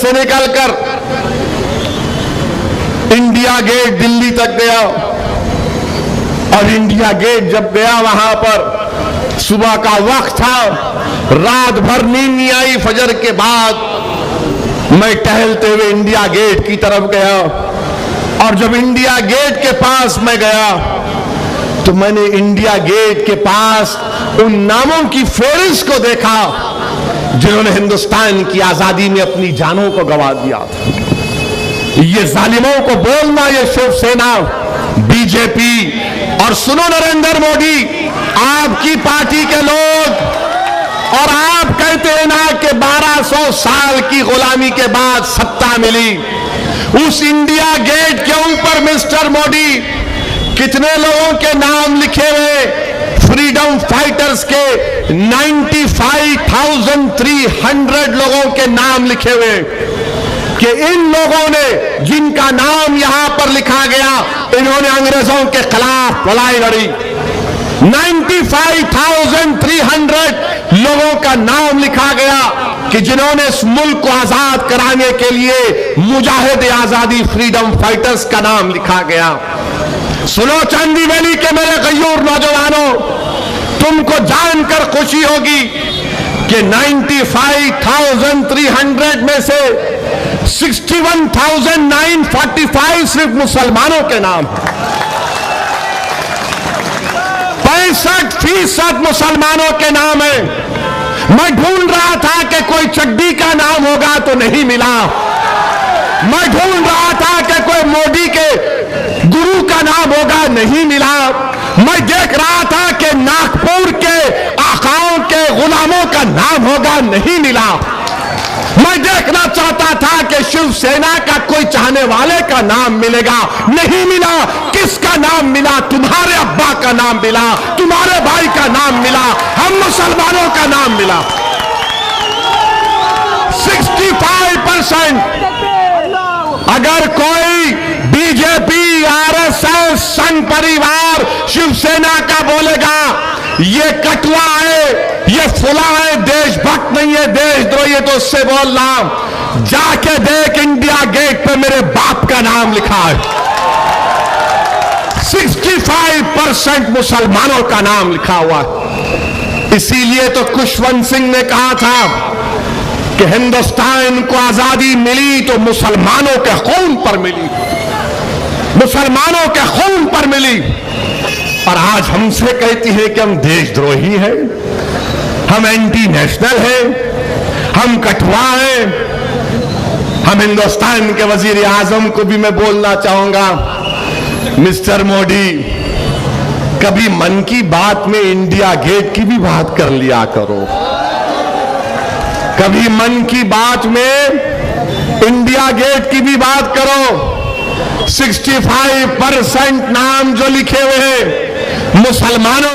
से निकलकर India gate Delhi तक गया, और इंडिया गेट जब गया वहां पर सुबह का वक्त था, रात भर नींद नहीं आई। फजर के बाद मैं टहलते हुए इंडिया गेट की तरफ गया, और जब इंडिया गेट के पास मैं गया तो मैंने इंडिया गेट के पास उन नामों की फहरिस्त को देखा जिन्होंने हिंदुस्तान की आजादी में अपनी जानों को गंवा दिया था। ये जालिमों को बोलना, ये शिवसेना, बीजेपी और सुनो नरेंद्र मोदी, आपकी पार्टी के लोग, और आप कहते हैं ना कि 1200 साल की गुलामी के बाद सत्ता मिली। उस इंडिया गेट के ऊपर मिस्टर मोदी कितने लोगों के नाम लिखे हुए, फ्रीडम फाइटर्स के 95,300 लोगों के नाम लिखे हुए, कि इन लोगों ने, जिनका नाम यहां पर लिखा गया, इन्होंने अंग्रेजों के खिलाफ लड़ाई लड़ी। 95,300 लोगों का नाम लिखा गया कि जिन्होंने इस मुल्क को आजाद कराने के लिए मुजाहिद आजादी फ्रीडम फाइटर्स का नाम लिखा गया। सुनो चांदी वैली के मेरे गयूर नौजवानों, तुमको जानकर खुशी होगी कि 95,300 में से 61,945 सिर्फ मुसलमानों के नाम हैं। 65% मुसलमानों के नाम है। मैं ढूंढ रहा था कि कोई चड्डी का नाम होगा तो नहीं मिला। मैं ढूंढ रहा था कि कोई मोदी के गुरु का नाम होगा, नहीं मिला। मैं देख रहा था कि नागपुर के आकाओं के गुलामों का नाम होगा, नहीं मिला। मैं देखना चाहता था कि शिवसेना का कोई चाहने वाले का नाम मिलेगा, नहीं मिला। किसका नाम मिला? तुम्हारे अब्बा का नाम मिला, तुम्हारे भाई का नाम मिला, हम मुसलमानों का नाम मिला। 65%। अगर कोई बीजेपी, आरएसएस, संघ परिवार, शिवसेना का बोलेगा ये कटवा है, ये फुला है, देशभक्त नहीं है, देशद्रोही है, तो उससे बोल रहा, जाके देख इंडिया गेट पे मेरे बाप का नाम लिखा है। 65% मुसलमानों का नाम लिखा हुआ है। इसीलिए तो खुशवंत सिंह ने कहा था कि हिंदुस्तान को आजादी मिली तो मुसलमानों के खून पर मिली, मुसलमानों के खून पर मिली। और आज हमसे कहती है कि हम देशद्रोही हैं, हम एंटी नेशनल हैं, हम कठुआ हैं। हम हिंदुस्तान के वजीर आजम को भी मैं बोलना चाहूंगा, मिस्टर मोदी, कभी मन की बात में इंडिया गेट की भी बात कर लिया करो। कभी मन की बात में इंडिया गेट की भी बात करो। 65% नाम जो लिखे हुए हैं मुसलमानों